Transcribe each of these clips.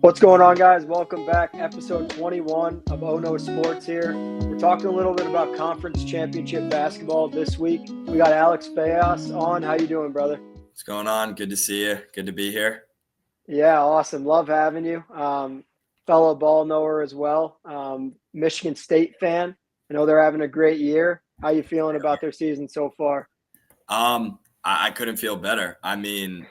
What's going on, guys? Welcome back. Episode 21 of OKnows Sports here. We're talking a little bit about conference championship basketball this week. We got Alex Feyas on. How you doing, brother? What's going on? Good to see you. Good to be here. Yeah, awesome. Love having you. Fellow ball knower as well. Michigan State fan. I know they're having a great year. How you feeling about their season so far? I couldn't feel better. I mean,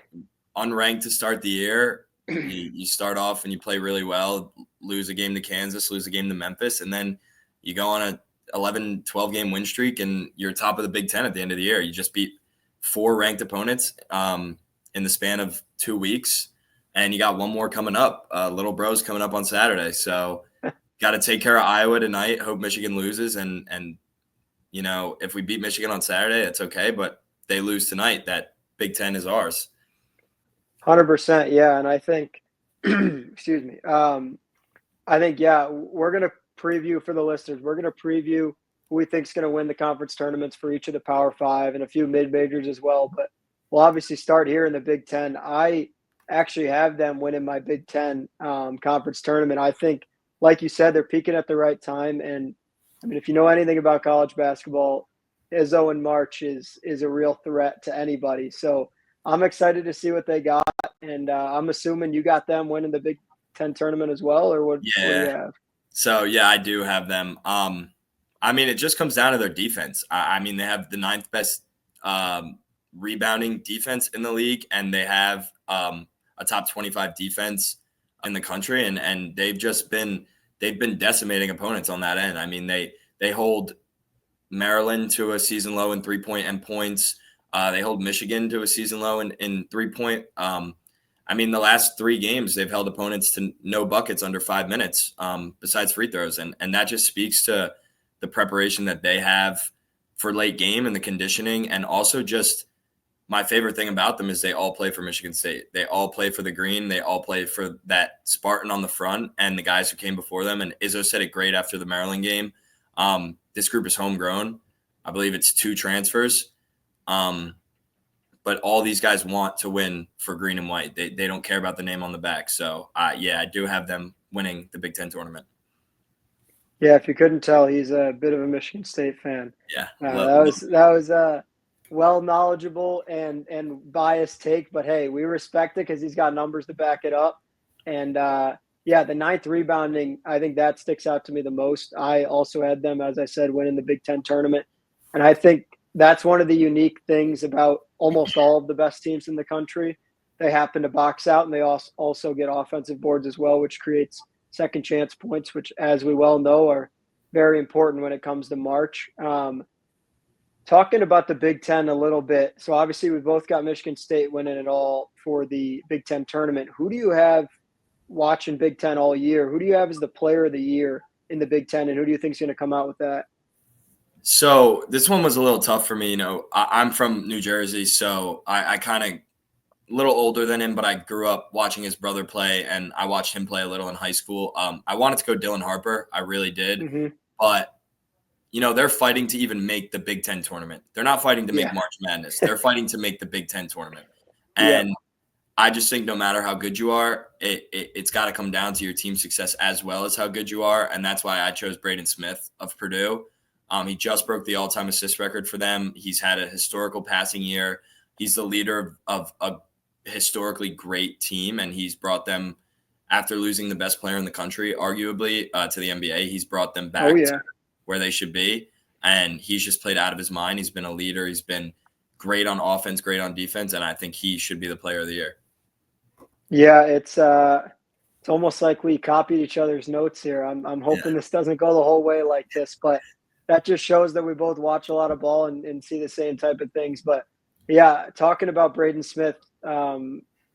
unranked to start the year, you start off and you play really well, lose a game to Kansas, lose a game to Memphis, and then you go on a 11, 12-game win streak, and you're top of the Big Ten at the end of the year. You just beat 4 ranked opponents in the span of 2 weeks, and you got one more coming up. Little Bro's coming up on Saturday. So got to take care of Iowa tonight, hope Michigan loses, and you know, if we beat Michigan on Saturday, it's okay, but they lose tonight, that Big Ten is ours. 100%, yeah. And I think, excuse me, I think, yeah, we're going to preview for the listeners. We're going to preview who we think is going to win the conference tournaments for each of the Power Five and a few mid-majors as well. But we'll obviously start here in the Big Ten. I actually have them winning my Big Ten conference tournament. I think, like you said, they're peaking at the right time. And I mean, if you know anything about college basketball, Izzo in March is a real threat to anybody. So I'm excited to see what they got. And I'm assuming you got them winning the Big Ten tournament as well, or what do you have? So, yeah, I do have them. I mean, it just comes down to their defense. I mean, they have the 9th best rebounding defense in the league, and they have a top 25 defense in the country, and they've been decimating opponents on that end. I mean, they hold Maryland to a season low in 3-point endpoints. They hold Michigan to a season low in 3-point. I mean, the last 3 games, they've held opponents to no buckets under 5 minutes besides free throws. And that just speaks to the preparation that they have for late game and the conditioning. And also just my favorite thing about them is they all play for Michigan State. They all play for the green. They all play for that Spartan on the front and the guys who came before them. And Izzo said it great after the Maryland game. This group is homegrown. I believe it's 2 transfers. But all these guys want to win for green and white. They don't care about the name on the back. So, yeah, I do have them winning the Big Ten tournament. Yeah, if you couldn't tell, he's a bit of a Michigan State fan. Yeah. That was a well knowledgeable and biased take, but hey, we respect it because he's got numbers to back it up. And yeah, the 9th rebounding, I think that sticks out to me the most. I also had them, as I said, winning the Big Ten tournament. And I think that's one of the unique things about almost all of the best teams in the country. They happen to box out, and they also get offensive boards as well, which creates second chance points, which, as we well know, are very important when it comes to March. Talking about the Big Ten a little bit. So obviously we both got Michigan State winning it all for the Big Ten tournament. Who do you have watching Big Ten all year? Who do you have as the player of the year in the Big Ten, and who do you think is going to come out with that? So this one was a little tough for me. You know, I'm from New Jersey, so I kind of a little older than him, but I grew up watching his brother play, and I watched him play a little in high school. I wanted to go Dylan Harper. I really did. Mm-hmm. But, you know, they're fighting to even make the Big Ten tournament. They're not fighting to make March Madness. They're fighting to make the Big Ten tournament. And I just think no matter how good you are, it's got to come down to your team success as well as how good you are. And that's why I chose Braden Smith of Purdue. He just broke the all-time assist record for them. He's had a historical passing year. He's the leader of a historically great team, and he's brought them, after losing the best player in the country, arguably, to the NBA, he's brought them back to where they should be. And he's just played out of his mind. He's been a leader. He's been great on offense, great on defense, and I think he should be the player of the year. Yeah, it's almost like we copied each other's notes here. I'm hoping this doesn't go the whole way like this, but that just shows that we both watch a lot of ball and see the same type of things. But yeah, talking about Braden Smith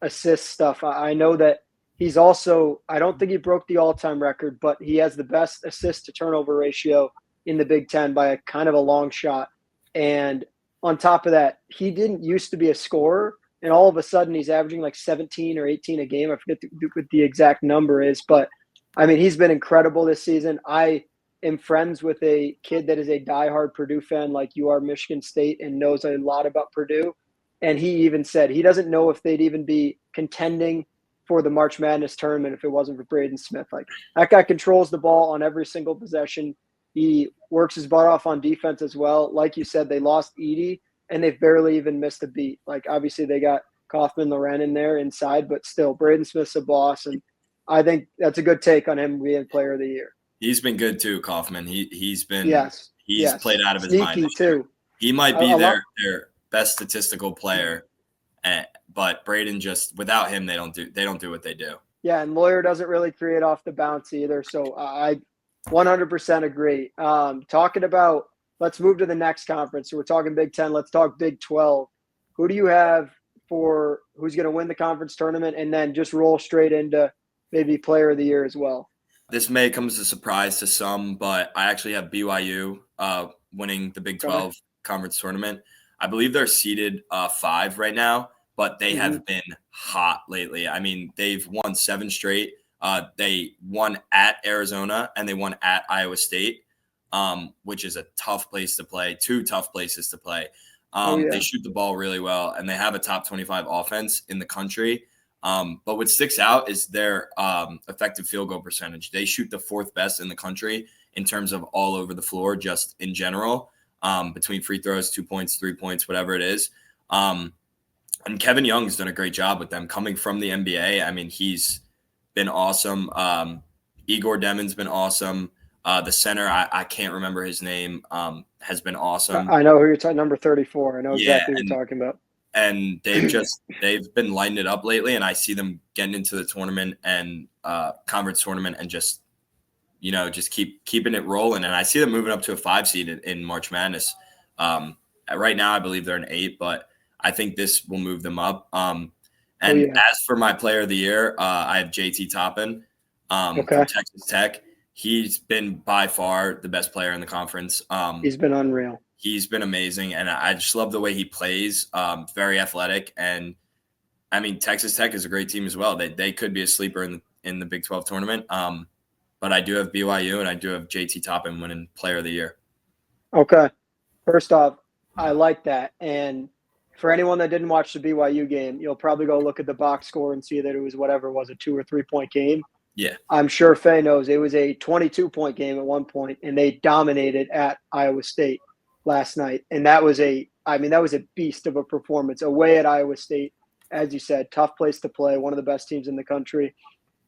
assist stuff, I know that he's also, I don't think he broke the all-time record, but he has the best assist to turnover ratio in the Big Ten by a kind of a long shot. And on top of that, he didn't used to be a scorer, and all of a sudden he's averaging like 17 or 18 a game. I forget what the exact number is, but I mean, he's been incredible this season. I am friends with a kid that is a diehard Purdue fan like you are, Michigan State, and knows a lot about Purdue. And he even said he doesn't know if they'd even be contending for the March Madness tournament if it wasn't for Braden Smith. Like, that guy controls the ball on every single possession. He works his butt off on defense as well. Like you said, they lost Edey, and they've barely even missed a beat. Like, obviously they got Kaufman, Loren in there inside, but still, Braden Smith's a boss, and I think that's a good take on him being player of the year. He's been good too, Kaufman. He's been Yes. played out of his Sneaky mind too. He might be their best statistical player, but Braden, just without him, they don't do what they do. Yeah, and Lawyer doesn't really create off the bounce either. So I 100% agree. Talking about, let's move to the next conference. So we're talking Big Ten. Let's talk Big 12. Who do you have for who's going to win the conference tournament, and then just roll straight into maybe player of the year as well? This may come as a surprise to some, but I actually have BYU winning the Big 12 conference tournament. I believe they're seeded 5 right now, but they have been hot lately. I mean, they've won 7 straight. They won at Arizona and they won at Iowa State, which is a tough place to play. 2 tough places to play. They shoot the ball really well, and they have a top 25 offense in the country. But what sticks out is their effective field goal percentage. They shoot the 4th best in the country in terms of all over the floor, just in general, between free throws, 2 points, 3 points, whatever it is. And Kevin Young's done a great job with them coming from the NBA. I mean, he's been awesome. Igor Demon's been awesome. The center, I can't remember his name, has been awesome. I know who you're talking, number 34. I know exactly who you're talking about. And they've been lighting it up lately, and I see them getting into the tournament and conference tournament and just keeping it rolling. And I see them moving up to a 5 seed in March Madness. Right now, I believe they're an 8, but I think this will move them up. As for my player of the year, I have JT Toppin from Texas Tech. He's been by far the best player in the conference. He's been unreal. He's been amazing, and I just love the way he plays. Very athletic, and I mean, Texas Tech is a great team as well. They could be a sleeper in the Big 12 tournament. But I do have BYU, and I do have JT Toppin winning Player of the Year. Okay, first off, I like that. And for anyone that didn't watch the BYU game, you'll probably go look at the box score and see that it was a 2 or 3 point game. Yeah, I'm sure Fey knows it was a 22-point game at one point, and they dominated at Iowa State last night. And that was a beast of a performance away at Iowa State. As you said, tough place to play, one of the best teams in the country.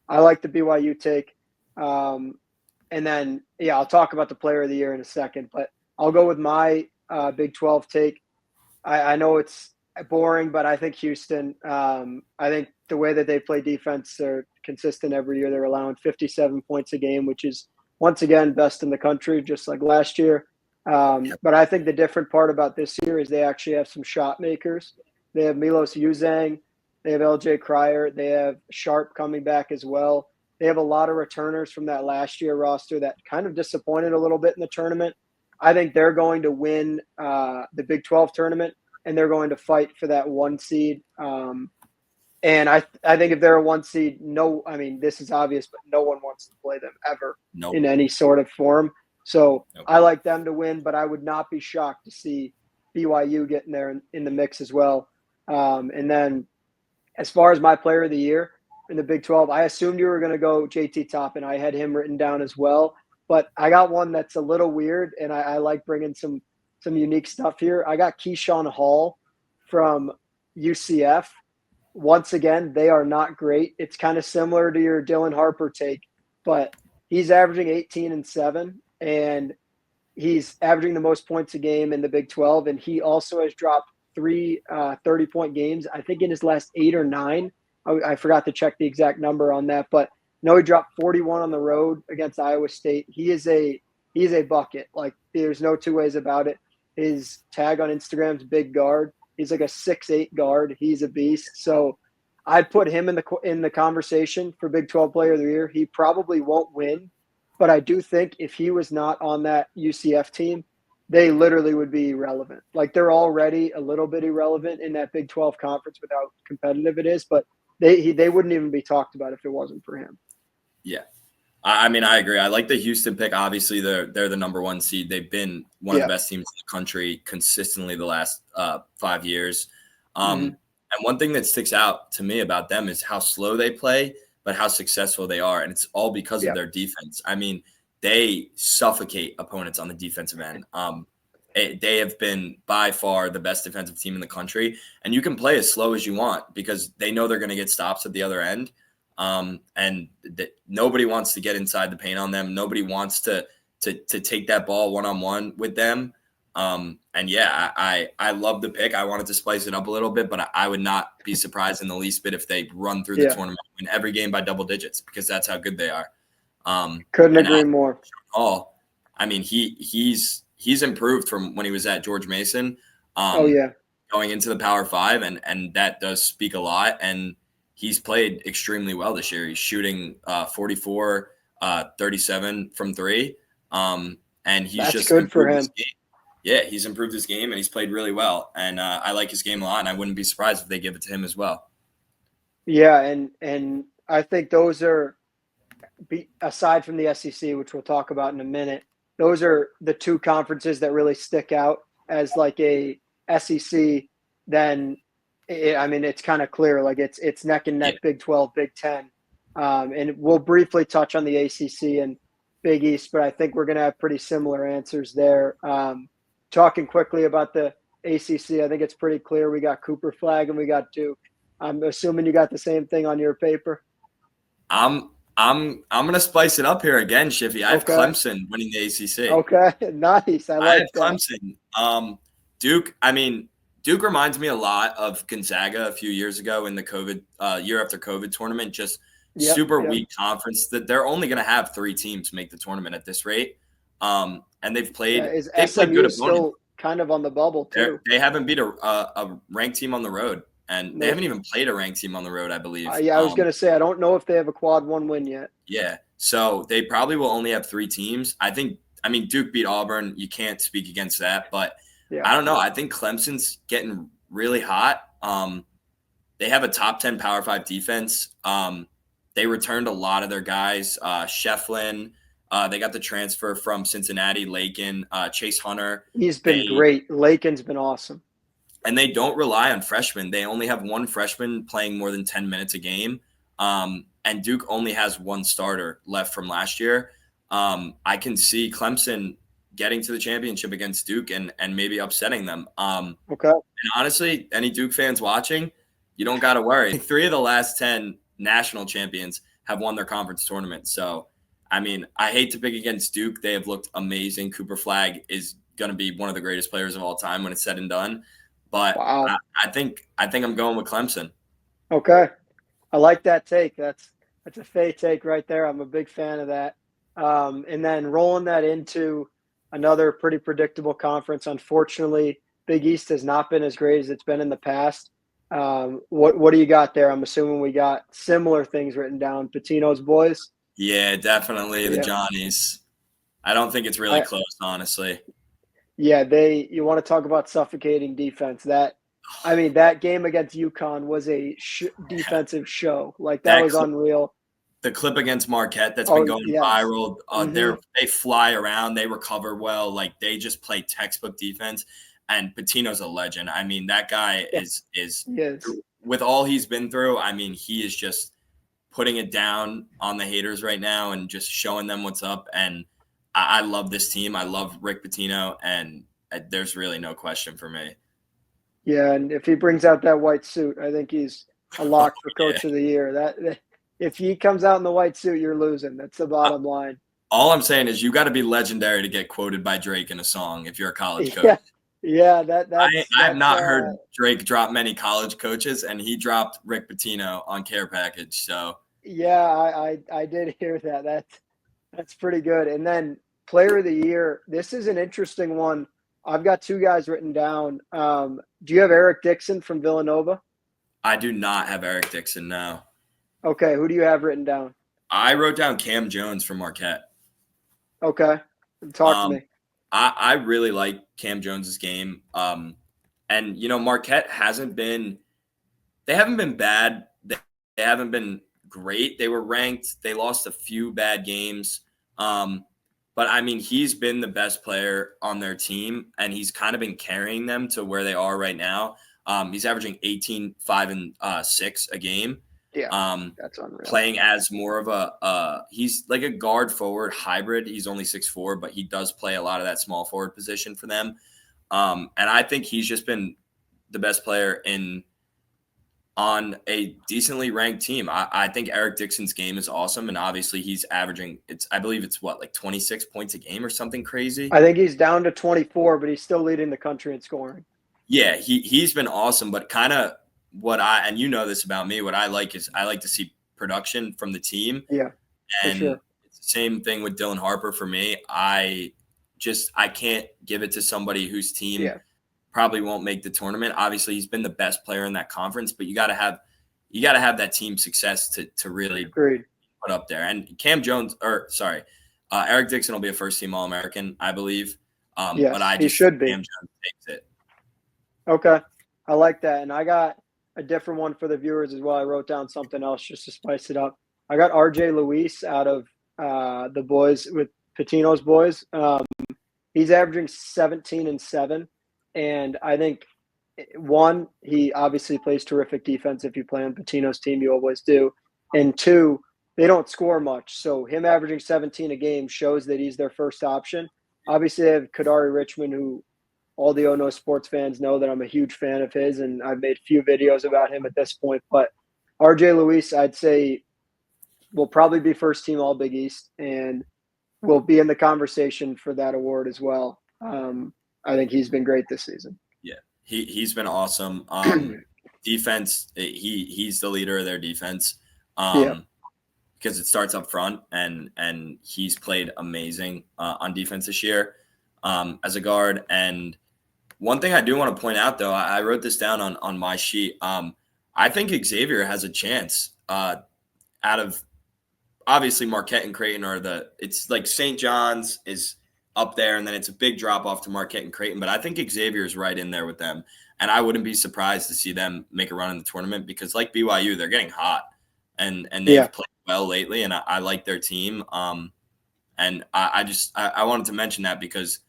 I like the BYU take. And then, I'll talk about the player of the year in a second, but I'll go with my Big 12 take. I know it's boring, but I think Houston, I think the way that they play defense, they're consistent every year. They're allowing 57 points a game, which is, once again, best in the country, just like last year. But I think the different part about this year is they actually have some shot makers. They have Milos Uzang. They have LJ Cryer. They have Sharp coming back as well. They have a lot of returners from that last year roster that kind of disappointed a little bit in the tournament. I think they're going to win the Big 12 tournament, and they're going to fight for that 1 seed. And I think if they're a 1 seed, this is obvious, but no one wants to play them ever in any sort of form. So I like them to win, but I would not be shocked to see BYU getting there in the mix as well. And then as far as my player of the year in the Big 12, I assumed you were going to go JT Toppin. I had him written down as well, but I got one that's a little weird, and I like bringing some unique stuff here. I got Keyshawn Hall from UCF. Once again, they are not great. It's kind of similar to your Dylan Harper take, but he's averaging 18 and 7, and he's averaging the most points a game in the Big 12, and he also has dropped 3 30-point games, I think in his last 8 or 9. I forgot to check the exact number on that, but no, he dropped 41 on the road against Iowa State. He is a bucket. Like, there's no two ways about it. His tag on Instagram is big guard. He's like a 6'8" guard. He's a beast. So I'd put him in the conversation for Big 12 Player of the Year. He probably won't win, but I do think if he was not on that UCF team, they literally would be irrelevant. Like, they're already a little bit irrelevant in that Big 12 conference with how competitive it is, but they wouldn't even be talked about if it wasn't for him. Yeah. I mean, I agree. I like the Houston pick. Obviously, they're the number 1 seed. They've been one of the best teams in the country consistently the last 5 years. And And one thing that sticks out to me about them is how slow they play, but how successful they are. And it's all because of their defense. I mean, they suffocate opponents on the defensive end. They have been by far the best defensive team in the country. And you can play as slow as you want because they know they're going to get stops at the other end. Nobody wants to get inside the paint on them. Nobody wants to take that ball one-on-one with them. I love the pick. I wanted to spice it up a little bit, but I would not be surprised in the least bit if they run through the tournament, win every game by double digits, because that's how good they are. Couldn't agree more. I mean, he's improved from when he was at George Mason. Going into the Power Five, and that does speak a lot. And he's played extremely well this year. He's shooting 44, 37 from three. And he's That's just good for him. Yeah, he's improved his game, and he's played really well. And I like his game a lot, and I wouldn't be surprised if they give it to him as well. Yeah, and I think those are, aside from the SEC, which we'll talk about in a minute, those are the two conferences that really stick out as like a SEC. Then, it's kind of clear. Like it's neck and neck, Big 12, Big 10. And we'll briefly touch on the ACC and Big East, but I think we're going to have pretty similar answers there. Talking quickly about the ACC, I think it's pretty clear. We got Cooper Flag and we got Duke. I'm assuming you got the same thing on your paper. I'm gonna spice it up here again, Shiffy. I have Clemson winning the ACC. Okay, nice. I have Clemson. Duke. I mean, Duke reminds me a lot of Gonzaga a few years ago in the year after COVID tournament. Just super weak conference. That they're only going to have 3 teams make the tournament at this rate. And they've played. Is they've SMU played good still kind of on the bubble too? They haven't beat a ranked team on the road, and they haven't even played a ranked team on the road, I believe. I was going to say I don't know if they have a quad 1 win yet. Yeah, so they probably will only have 3 teams. I mean, Duke beat Auburn. You can't speak against that, but I don't know. I think Clemson's getting really hot. They have a top 10 Power 5 defense. They returned a lot of their guys. Shefflin. They got the transfer from Cincinnati, Lakin, Chase Hunter. He's been great. Lakin's been awesome. And they don't rely on freshmen. They only have 1 freshman playing more than 10 minutes a game. And Duke only has 1 starter left from last year. I can see Clemson getting to the championship against Duke and maybe upsetting them. And honestly, any Duke fans watching, you don't got to worry. 3 of the last 10 national champions have won their conference tournament. So, I mean, I hate to pick against Duke. They have looked amazing. Cooper Flag is going to be one of the greatest players of all time when it's said and done. But I think I'm going with Clemson. Okay. I like that take. That's a FeyTake right there. I'm a big fan of that. And then rolling that into another pretty predictable conference. Unfortunately, Big East has not been as great as it's been in the past. What do you got there? I'm assuming we got similar things written down. Patino's boys? Yeah, definitely the Johnnies. I don't think it's really close, honestly. Yeah, you want to talk about suffocating defense. That game against UConn was a defensive show. Like that was unreal. The clip against Marquette that's been going viral. They fly around. They recover well. Like they just play textbook defense. And Patino's a legend. I mean, that guy is with all he's been through. I mean, he is just putting it down on the haters right now and just showing them what's up. And I love this team. I love Rick Pitino, and there's really no question for me. Yeah, and if he brings out that white suit, I think he's a lock for Coach of the Year. That if he comes out in the white suit, you're losing. That's the bottom line. All I'm saying is you got to be legendary to get quoted by Drake in a song if you're a college coach. Yeah, I have not heard Drake drop many college coaches, and he dropped Rick Pitino on Care Package. So yeah, I did hear that. That's pretty good. And then Player of the Year. This is an interesting one. I've got 2 guys written down. Do you have Eric Dixon from Villanova? I do not have Eric Dixon, no. Okay, who do you have written down? I wrote down Cam Jones from Marquette. Okay, talk to me. I really like Cam Jones's game. And, Marquette haven't been bad. They haven't been great. They were ranked. They lost a few bad games. But, I mean, he's been the best player on their team, and he's kind of been carrying them to where they are right now. He's averaging 18, 5, and 6 a game. Yeah, that's unreal. Playing as more of he's like a guard forward hybrid. He's only 6'4", but he does play a lot of that small forward position for them. And I think he's just been the best player on a decently ranked team. I think Eric Dixon's game is awesome, and obviously he's averaging I believe it's like 26 points a game or something crazy. I think he's down to 24, but he's still leading the country in scoring. Yeah, he's been awesome, but kind of and you know this about me, what I like is I like to see production from the team. Yeah, and sure. It's the same thing with Dylan Harper for me. I can't give it to somebody whose team probably won't make the tournament. Obviously, he's been the best player in that conference, but you got to have that team success to really Agreed. Put up there. And Eric Dixon will be a first-team All-American, I believe. Yes, but he should be. Cam Jones takes it. Okay, I like that, and I got a different one for the viewers as well. I wrote down something else just to spice it up. I got R.J. Luis out of the boys with Patino's boys. He's averaging 17 and 7. And I think, one, he obviously plays terrific defense. If you play on Patino's team, you always do. And two, they don't score much. So him averaging 17 a game shows that he's their first option. Obviously, they have Kadari Richmond, who all the OKnows sports fans know that I'm a huge fan of his, and I've made a few videos about him at this point. But R.J. Luis, I'd say, will probably be first team All Big East and will be in the conversation for that award as well. I think he's been great this season. Yeah, he's been awesome. Defense, he's the leader of their defense because it starts up front, and he's played amazing on defense this year as a guard. And one thing I do want to point out, though, I wrote this down on my sheet. I think Xavier has a chance out of obviously Marquette and Creighton it's like St. John's is up there, and then it's a big drop off to Marquette and Creighton. But I think Xavier's right in there with them, and I wouldn't be surprised to see them make a run in the tournament because, like BYU, they're getting hot, and they've played well lately, and I like their team. And I wanted to mention that because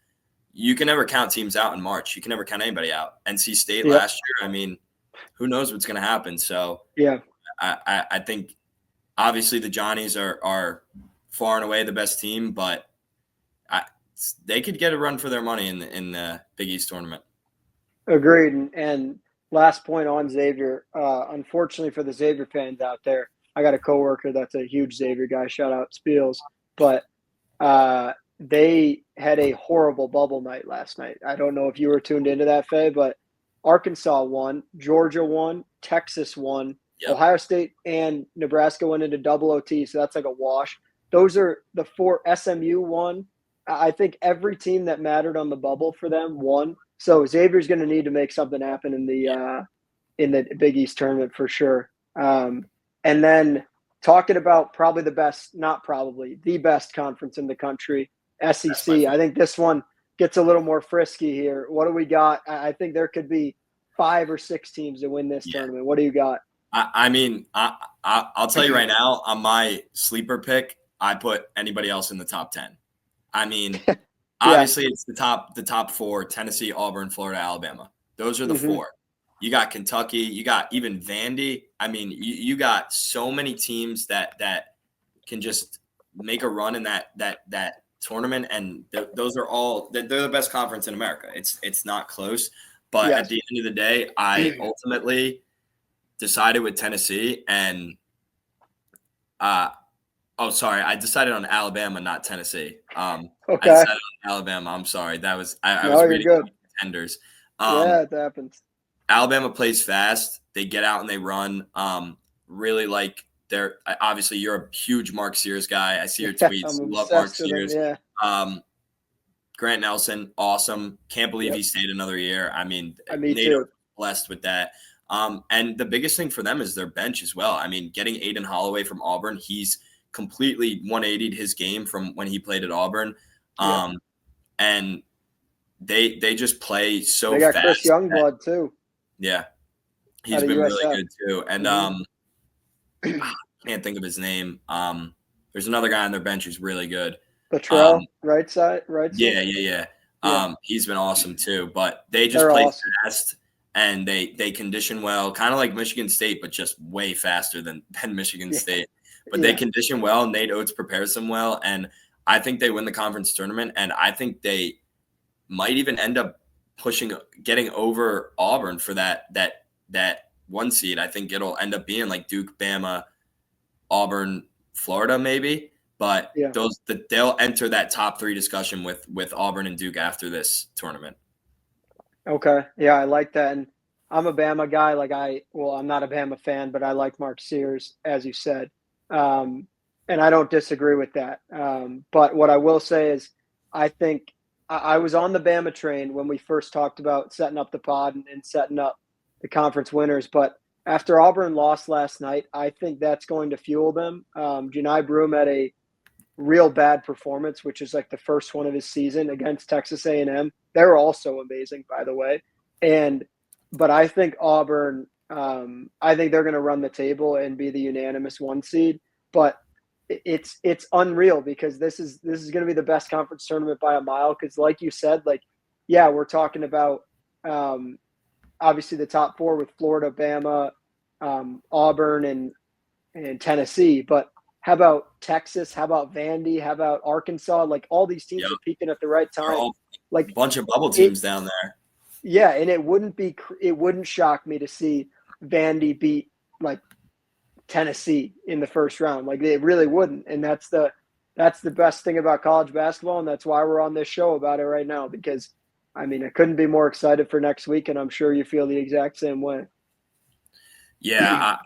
you can never count teams out in March. You can never count anybody out. NC State last year, I mean, who knows what's going to happen? So I think obviously the Johnnies are far and away the best team, but they could get a run for their money in the Big East tournament. Agreed. And last point on Xavier, unfortunately for the Xavier fans out there, I got a coworker that's a huge Xavier guy. Shout out Spiels. But they had a horrible bubble night last night. I don't know if you were tuned into that, Fey, but Arkansas won, Georgia won, Texas won, Ohio State and Nebraska went into double OT, so that's like a wash. Those are the four. SMU won. I think every team that mattered on the bubble for them won. So Xavier's going to need to make something happen in the Big East tournament for sure. And then talking about probably the best conference in the country, SEC. I think this one gets a little more frisky here. What do we got? I think there could be 5 or 6 teams that win this tournament. What do you got? I mean, I'll tell you right now, on my sleeper pick, I put anybody else in the top 10. I mean, obviously it's the top 4: Tennessee, Auburn, Florida, Alabama. Those are the 4. You got Kentucky, you got even Vandy. I mean, you got so many teams that can just make a run in that tournament, and those are all they're the best conference in America. It's not close, but at the end of the day, I ultimately decided with Tennessee, and I decided on Alabama, not Tennessee. I decided on Alabama. I'm sorry. That was I was reading the contenders. It happens. Alabama plays fast. They get out and they run. Really like they're obviously you're a huge Mark Sears guy. I see your tweets. Love Mark Sears. Grant Nelson, awesome. Can't believe he stayed another year. I mean, Nader blessed with that. And the biggest thing for them is their bench as well. I mean, getting Aiden Holloway from Auburn, he's completely 180'd his game from when he played at Auburn. And they just play so fast. They got Chris Youngblood too. Yeah. He's been really good too. And I can't think of his name. There's another guy on their bench who's really good. Latrell, right side. Yeah. He's been awesome too. But they just play fast. and they condition well, kind of like Michigan State, but just way faster than Michigan State. But they condition well. Nate Oates prepares them well, and I think they win the conference tournament, and I think they might even end up getting over Auburn for that 1 seed. I think it'll end up being like Duke, Bama, Auburn, Florida, maybe. But they'll enter that top 3 discussion with Auburn and Duke after this tournament. Okay. Yeah, I like that. And I'm a Bama guy. I'm not a Bama fan, but I like Mark Sears, as you said. And I don't disagree with that. But what I will say is I think I was on the Bama train when we first talked about setting up the pod and setting up the conference winners. But after Auburn lost last night, I think that's going to fuel them. Janai Broome had a real bad performance, which is like the first one of his season against Texas A&M. They're also amazing, by the way. But I think Auburn, I think they're going to run the table and be the unanimous 1 seed. But it's unreal because this is going to be the best conference tournament by a mile. Because like you said, we're talking about obviously the top 4 with Florida, Bama, Auburn, and Tennessee. But how about Texas? How about Vandy? How about Arkansas? All these teams are peaking at the right time. A bunch of bubble teams down there. Yeah, and it wouldn't shock me to see Vandy beat Tennessee in the first round. It really wouldn't. And that's the best thing about college basketball, and that's why we're on this show about it right now. Because I couldn't be more excited for next week, and I'm sure you feel the exact same way. Yeah,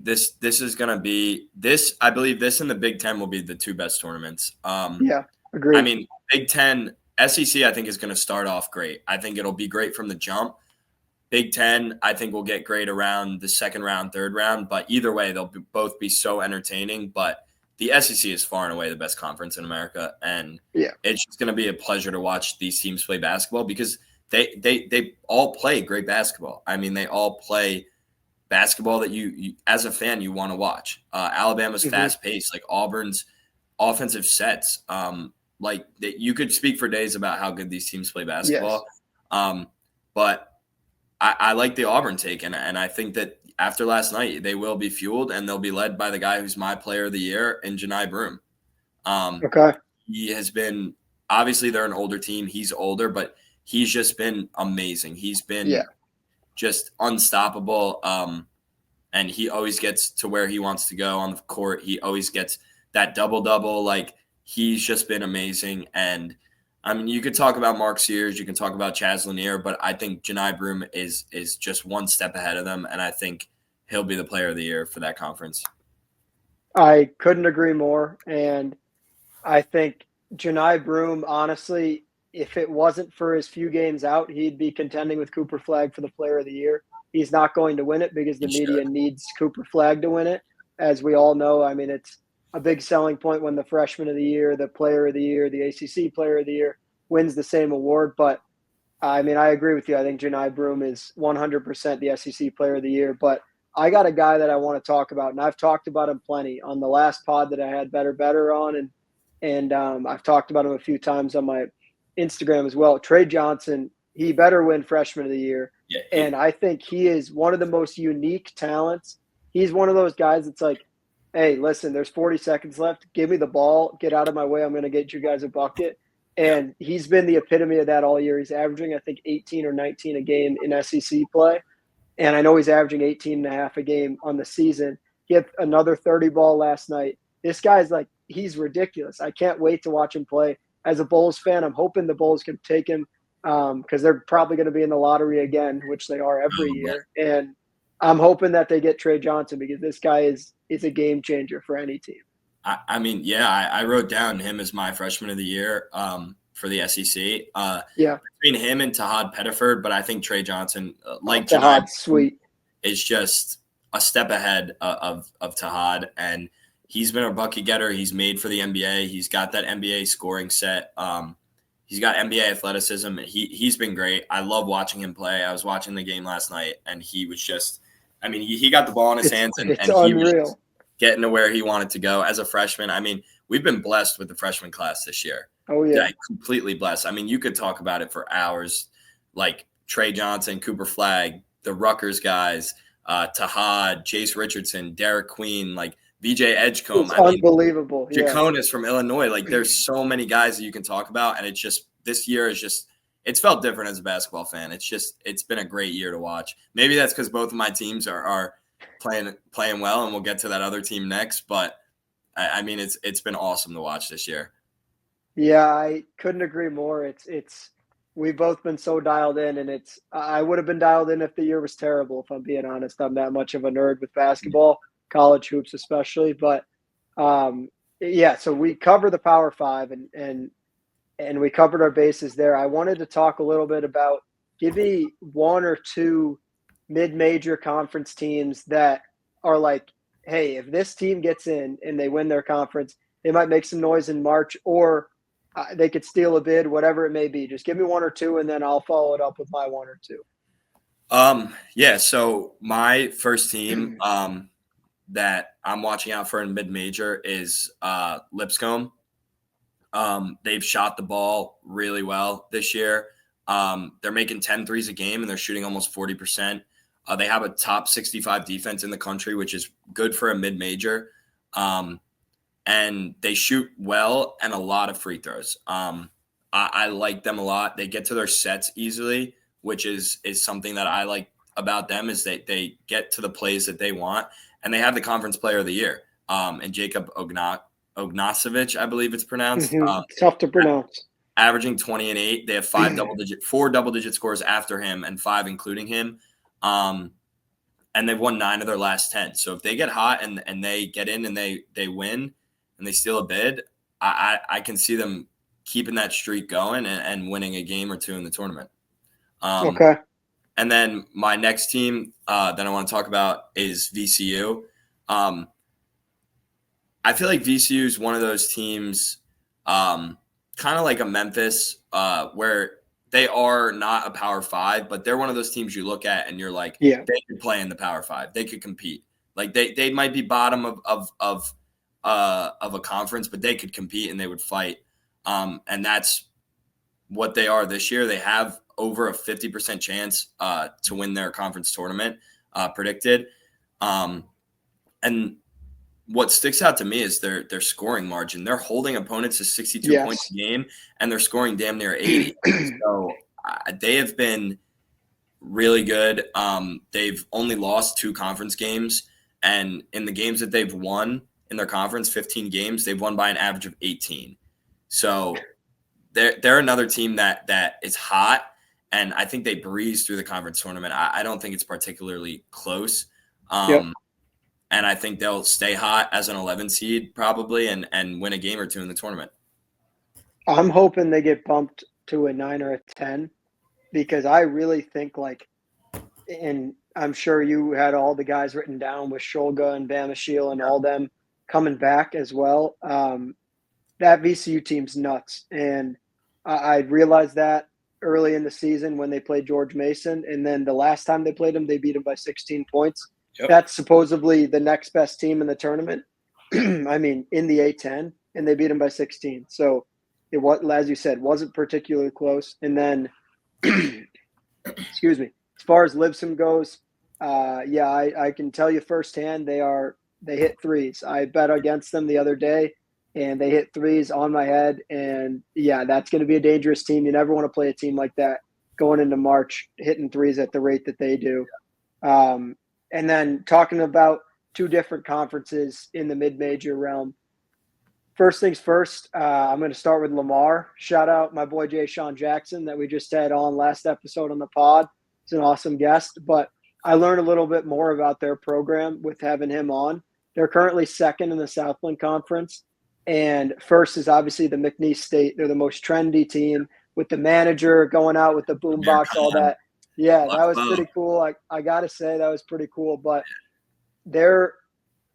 this is going to be this. I believe this and the Big Ten will be the 2 best tournaments. Agreed. Big Ten, SEC, I think is going to start off great. I think it'll be great from the jump. Big Ten, I think will get great around the 2nd round, 3rd round. But either way, they'll both be so entertaining. But the SEC is far and away the best conference in America, and it's just going to be a pleasure to watch these teams play basketball because they all play great basketball. They all play basketball that you as a fan you want to watch. Alabama's fast paced, Auburn's offensive sets. You could speak for days about how good these teams play basketball. But I like the Auburn take, and I think that after last night they will be fueled and they'll be led by the guy who's my player of the year in Janai Broome. He has been, obviously they're an older team. He's older, but he's just been amazing. He's been just unstoppable. And he always gets to where he wants to go on the court. He always gets that double-double. He's just been amazing. And you could talk about Mark Sears, you can talk about Chaz Lanier, but I think Janai Broome is just 1 step ahead of them. And I think he'll be the player of the year for that conference. I couldn't agree more. And I think Janai Broome, honestly, if it wasn't for his few games out, he'd be contending with Cooper Flagg for the player of the year. He's not going to win it because the media needs Cooper Flagg to win it. As we all know, it's a big selling point when the freshman of the year, the player of the year, the ACC player of the year wins the same award. But I agree with you. I think Janai Broome is 100% the SEC player of the year. But I got a guy that I want to talk about, and I've talked about him plenty on the last pod that I had Better on. And I've talked about him a few times on my Instagram as well. Trey Johnson, he better win freshman of the year. Yeah. And I think he is one of the most unique talents. He's one of those guys that's hey, listen, there's 40 seconds left. Give me the ball. Get out of my way. I'm going to get you guys a bucket. And he's been the epitome of that all year. He's averaging, I think, 18 or 19 a game in SEC play. And I know he's averaging 18 and a half a game on the season. He had another 30 ball last night. This guy's he's ridiculous. I can't wait to watch him play. As a Bulls fan, I'm hoping the Bulls can take him because they're probably going to be in the lottery again, which they are every year. And I'm hoping that they get Trey Johnson because this guy is a game changer for any team. I wrote down him as my freshman of the year for the SEC. Between him and Tahad Pettiford, but I think Trey Johnson, Tahad's sweet, is just a step ahead of Tahad, and he's been a bucket getter. He's made for the NBA. He's got that NBA scoring set. He's got NBA athleticism. He's been great. I love watching him play. I was watching the game last night, and he was just – he got the ball in his hands, and he was getting to where he wanted to go as a freshman. We've been blessed with the freshman class this year. Oh, yeah. Completely blessed. You could talk about it for hours, like Trey Johnson, Cooper Flagg, the Rutgers guys, Tahad, Chase Richardson, Derek Queen, like VJ Edgecombe. It's unbelievable. Yeah. Jaconis from Illinois. Like there's so many guys that you can talk about. And this year is just, it's felt different as a basketball fan. It's been a great year to watch. Maybe that's because both of my teams are playing well, and we'll get to that other team next. But I mean, it's been awesome to watch this year. Yeah, I couldn't agree more. We've both been so dialed in, and I would have been dialed in if the year was terrible, if I'm being honest. I'm that much of a nerd with basketball, college hoops especially. But yeah, so we cover the Power Five and we covered our bases there. I wanted to talk a little bit about give me one or two mid-major conference teams that are like, hey, if this team gets in and they win their conference, they might make some noise in March, or they could steal a bid, whatever it may be. Just give me one or two, and then I'll follow it up with my one or two. Yeah, so my first team that I'm watching out for in mid-major is Lipscomb. They've shot the ball really well this year. They're making 10 threes a game, and they're shooting almost 40%. They have a top 65 defense in the country, which is good for a mid-major. And they shoot well and a lot of free throws. I like them a lot. They get to their sets easily, which is something that I like about them, is they get to the plays that they want. And they have the conference player of the year, and Jacob Ognacevic, I believe it's pronounced. Tough to pronounce. Averaging 20 and 8. They have four double-digit scores after him, and 5 including him. And they've won 9 of their last 10. So if they get hot and they get in and they win and they steal a bid, I can see them keeping that streak going and winning a game or two in the tournament. Okay. And then my next team that I want to talk about is VCU. I feel like VCU is one of those teams, kind of like a Memphis, where they are not a Power Five, but they're one of those teams you look at and you're like, yeah, they could play in the Power Five. They could compete. Like they might be bottom of a conference, but they could compete and they would fight. And that's what they are this year. They have over a 50% chance to win their conference tournament predicted. And what sticks out to me is their scoring margin. They're holding opponents to 62 points a game, and they're scoring damn near 80. So they have been really good. They've only lost 2 conference games, and in the games that they've won in their conference, 15 games, they've won by an average of 18. So they're another team that is hot, and I think they breeze through the conference tournament. I don't think it's particularly close. And I think they'll stay hot as an 11 seed probably and win a game or two in the tournament. I'm hoping they get bumped to a 9 or a 10, because I really think and I'm sure you had all the guys written down with Shulga and Bamashil and all them coming back as well. That VCU team's nuts. And I realized that early in the season when they played George Mason. And then the last time they played him, they beat him by 16 points. Yep. That's supposedly the next best team in the tournament. I mean, in the A10, and they beat them by 16. So it was, as you said, wasn't particularly close. And then, excuse me, as far as Lipscomb goes, I can tell you firsthand they hit threes. I bet against them the other day, and they hit threes on my head. And yeah, that's going to be a dangerous team. You never want to play a team like that going into March, hitting threes at the rate that they do. And then talking about 2 different conferences in the mid-major realm. First things first, I'm going to start with Lamar. Shout out my boy Jay Sean Jackson that we just had on last episode on the pod. He's an awesome guest, but I learned a little bit more about their program with having him on. They're currently second in the Southland Conference, and first is obviously the McNeese State. They're the most trendy team with the manager going out with the boombox, all that. Yeah, that was pretty cool. I got to say that was pretty cool. But they're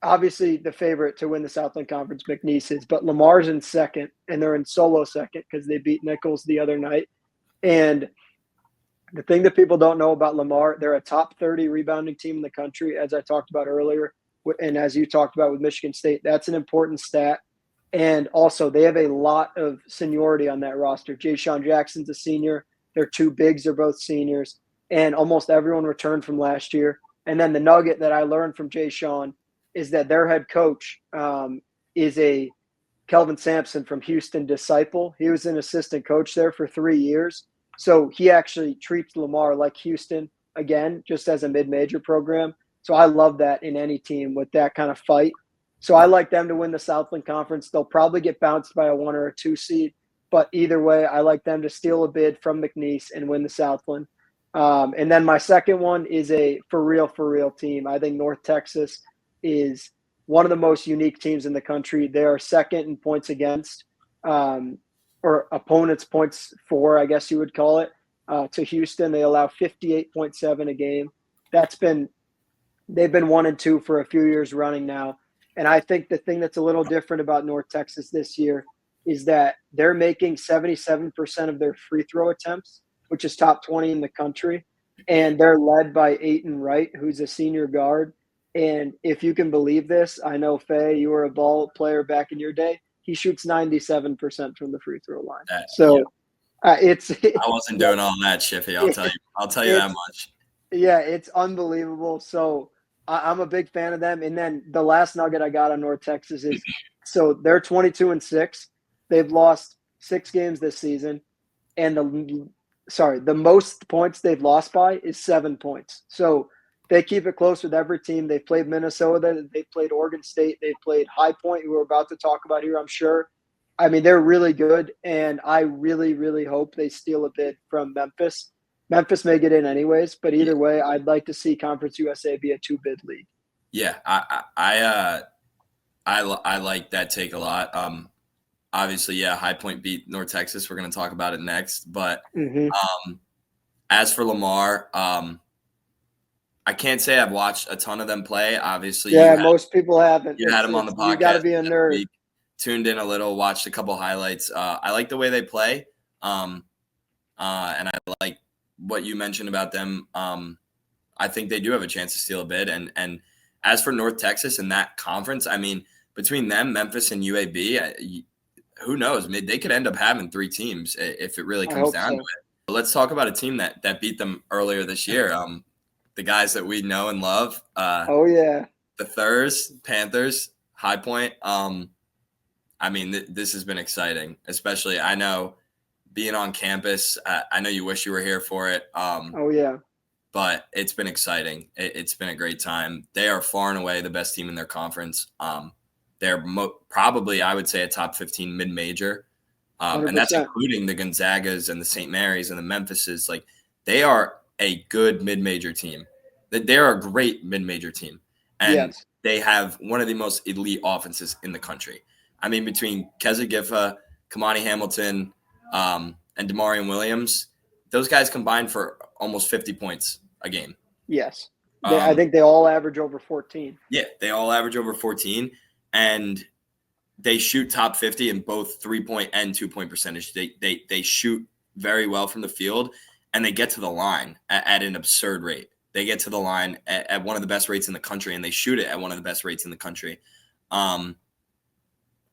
obviously the favorite to win the Southland Conference, McNeese is. But Lamar's in second, and they're in solo second because they beat Nichols the other night. And the thing that people don't know about Lamar, they're a top 30 rebounding team in the country, as I talked about earlier. And as you talked about with Michigan State, that's an important stat. And also, they have a lot of seniority on that roster. Jay Sean Jackson's a senior. Their 2 bigs are both seniors. and almost everyone returned from last year. And then the nugget that I learned from Jay Sean is that their head coach is a Kelvin Sampson from Houston disciple. He was an assistant coach there for 3 years. So he actually treats Lamar like Houston again, just as a mid-major program. So I love that in any team with that kind of fight. So I like them to win the Southland Conference. They'll probably get bounced by a 1 or a 2 seed, but either way, I like them to steal a bid from McNeese and win the Southland. And then my second one is a for real team. I think North Texas is one of the most unique teams in the country. They are second in points against, or opponents' points for, I guess you would call it, to Houston. They allow 58.7 a game. They've been 1 and 2 for a few years running now. And I think the thing that's a little different about North Texas this year is that they're making 77% of their free throw attempts, which is top 20 in the country. And they're led by Aiton Wright, who's a senior guard. And if you can believe this, I know, Faye, you were a ball player back in your day. He shoots 97% from the free throw line. It's I wasn't doing all that, Shiffy. I'll tell you that much. Yeah, it's unbelievable. So I'm a big fan of them. And then the last nugget I got on North Texas is, so they're 22-6. They've lost 6 games this season, and the most points they've lost by is 7 points. So they keep it close with every team. They played Minnesota. They played Oregon State. They played High Point, who we're about to talk about here, I'm sure. I mean, they're really good, and I really, really hope they steal a bid from Memphis. Memphis may get in anyways, but either way, I'd like to see Conference USA be a 2-bid league. Yeah, I like that take a lot. Obviously, yeah, High Point beat North Texas. We're going to talk about it next. But as for Lamar, I can't say I've watched a ton of them play. Obviously, most people haven't. You had them on the podcast. You got to be a nerd. Week, tuned in a little, watched a couple highlights. I like the way they play, and I like what you mentioned about them. I think they do have a chance to steal a bid. And as for North Texas and that conference, I mean, between them, Memphis, and UAB, who knows? They could end up having 3 teams if it really comes down to it. But let's talk about a team that beat them earlier this year. The guys that we know and love. The Thurs, Panthers, High Point. I mean, this has been exciting, especially I know being on campus. I know you wish you were here for it. But it's been exciting. It's been a great time. They are far and away the best team in their conference. They're probably, I would say, a top 15 mid-major. And that's including the Gonzagas and the St. Mary's and the Memphises. Like, they are a good mid-major team. They're a great mid-major team. And they have one of the most elite offenses in the country. I mean, between Keza Giffa, Kamani Hamilton, and Damarian Williams, those guys combined for almost 50 points a game. Yes. I think they all average over 14. Yeah, they all average over 14. And they shoot top 50 in both 3-point and 2-point percentage. They shoot very well from the field, and they get to the line at an absurd rate. They get to the line at one of the best rates in the country, and they shoot it at one of the best rates in the country.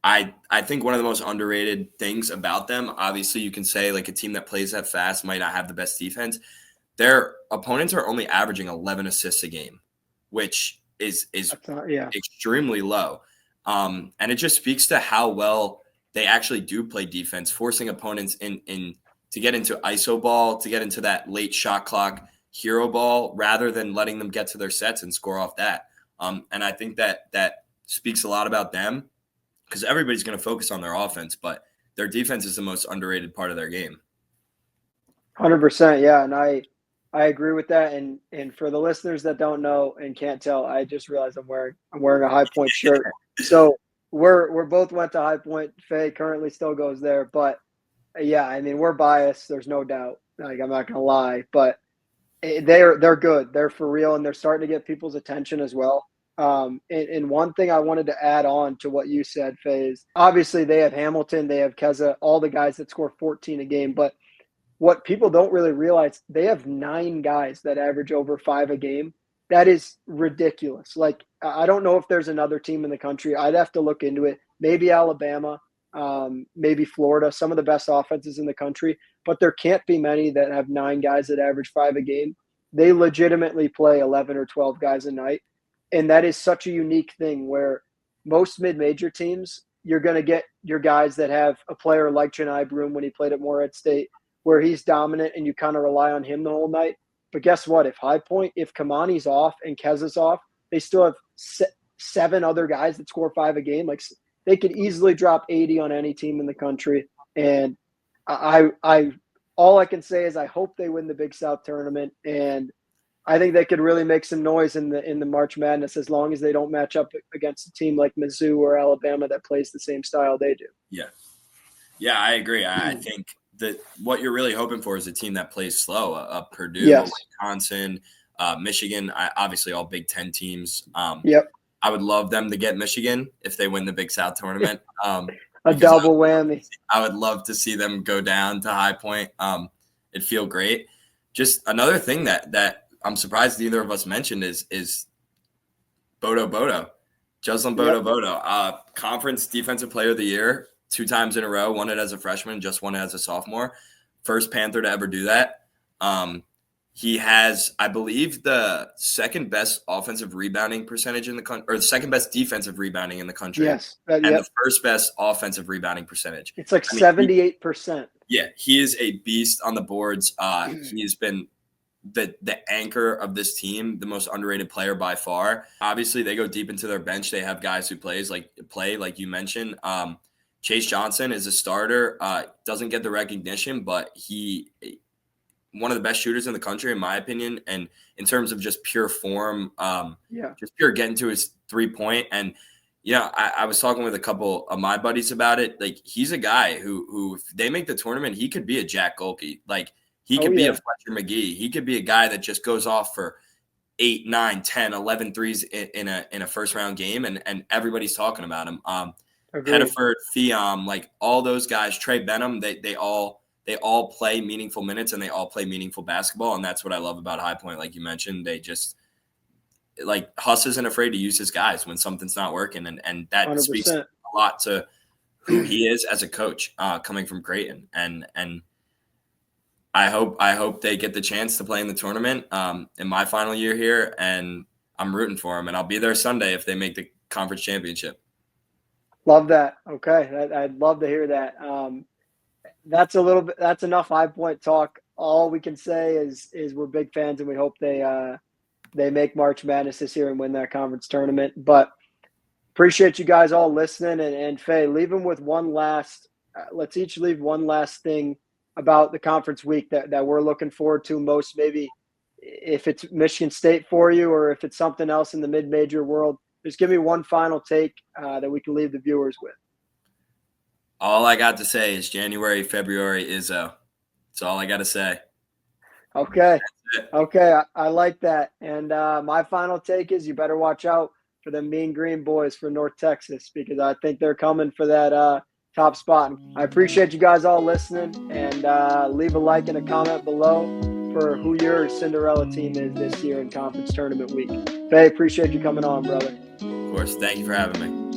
I think one of the most underrated things about them, obviously you can say like a team that plays that fast might not have the best defense. Their opponents are only averaging 11 assists a game, which is extremely low. And it just speaks to how well they actually do play defense, forcing opponents in to get into ISO ball, to get into that late shot clock hero ball, rather than letting them get to their sets and score off that. And I think that speaks a lot about them, because everybody's going to focus on their offense, but their defense is the most underrated part of their game. 100%. Yeah. And I agree with that. And for the listeners that don't know and can't tell, I just realized I'm wearing a High Point shirt. So we're both went to High Point. Faye currently still goes there, but yeah, I mean, we're biased. There's no doubt. Like, I'm not going to lie, but they're good. They're for real. And they're starting to get people's attention as well. And one thing I wanted to add on to what you said, Faye, is obviously they have Hamilton, they have Keza, all the guys that score 14 a game. But what people don't really realize, they have 9 guys that average over 5 a game. That is ridiculous. Like, I don't know if there's another team in the country. I'd have to look into it. Maybe Alabama, maybe Florida, some of the best offenses in the country. But there can't be many that have 9 guys that average 5 a game. they legitimately play 11 or 12 guys a night. And that is such a unique thing where most mid-major teams, you're going to get your guys that have a player like Chennai Broom when he played at Morehead State, where he's dominant and you kind of rely on him the whole night. But guess what? If High Point, if Kamani's off and Kez is off, they still have 7 other guys that score 5 a game. Like, they could easily drop 80 on any team in the country. And I all I can say is I hope they win the Big South tournament, and I think they could really make some noise in the March Madness as long as they don't match up against a team like Mizzou or Alabama that plays the same style they do. Yeah, I agree. I think that what you're really hoping for is a team that plays slow. Purdue, Yes. Wisconsin, Michigan, obviously all Big Ten teams. Yep. I would love them to get Michigan if they win the Big South tournament. A double whammy. I would love to see them go down to High Point. It'd feel great. Just another thing that I'm surprised neither of us mentioned is Bodo. Jocelyn Bodo. Conference Defensive Player of the Year 2 times in a row. Won it as a freshman, just won it as a sophomore. First Panther to ever do that. He has, I believe, the second best offensive rebounding percentage in the country, or the second best defensive rebounding in the country. Yes. And the first best offensive rebounding percentage. It's like 78%. He is a beast on the boards. He has been the anchor of this team, the most underrated player by far. Obviously, they go deep into their bench. They have guys who play like you mentioned. Chase Johnson is a starter. Doesn't get the recognition, but he one of the best shooters in the country, in my opinion. And in terms of just pure form, just pure getting to his 3-point. And, I was talking with a couple of my buddies about it. Like, he's a guy who if they make the tournament, he could be a Jack Golke. Like, he could be a Fletcher McGee. He could be a guy that just goes off for 8, 9, 10, 11 threes in a first round game. And everybody's talking about him. Pettiford, Theom, like all those guys, Trey Benham, they all play meaningful minutes and they all play meaningful basketball. And that's what I love about High Point. Like you mentioned, they just like Huss isn't afraid to use his guys when something's not working. And that 100%. Speaks a lot to who he is as a coach coming from Creighton. And I hope they get the chance to play in the tournament in my final year here. And I'm rooting for them. And I'll be there Sunday if they make the conference championship. Love that. Okay. I'd love to hear that. That's enough High Point talk. All we can say is we're big fans and we hope they make March Madness this year and win that conference tournament. But appreciate you guys all listening. And Fey, leaving with let's each leave one last thing about the conference week that we're looking forward to most, maybe if it's Michigan State for you or if it's something else in the mid-major world. Just give me one final take that we can leave the viewers with. All I got to say is January, February, Izzo. That's all I got to say. Okay. I like that. And my final take is you better watch out for the Mean Green Boys for North Texas because I think they're coming for that top spot. I appreciate you guys all listening and leave a like and a comment below for who your Cinderella team is this year in conference tournament week. Faye, appreciate you coming on, brother. Of course. Thank you for having me.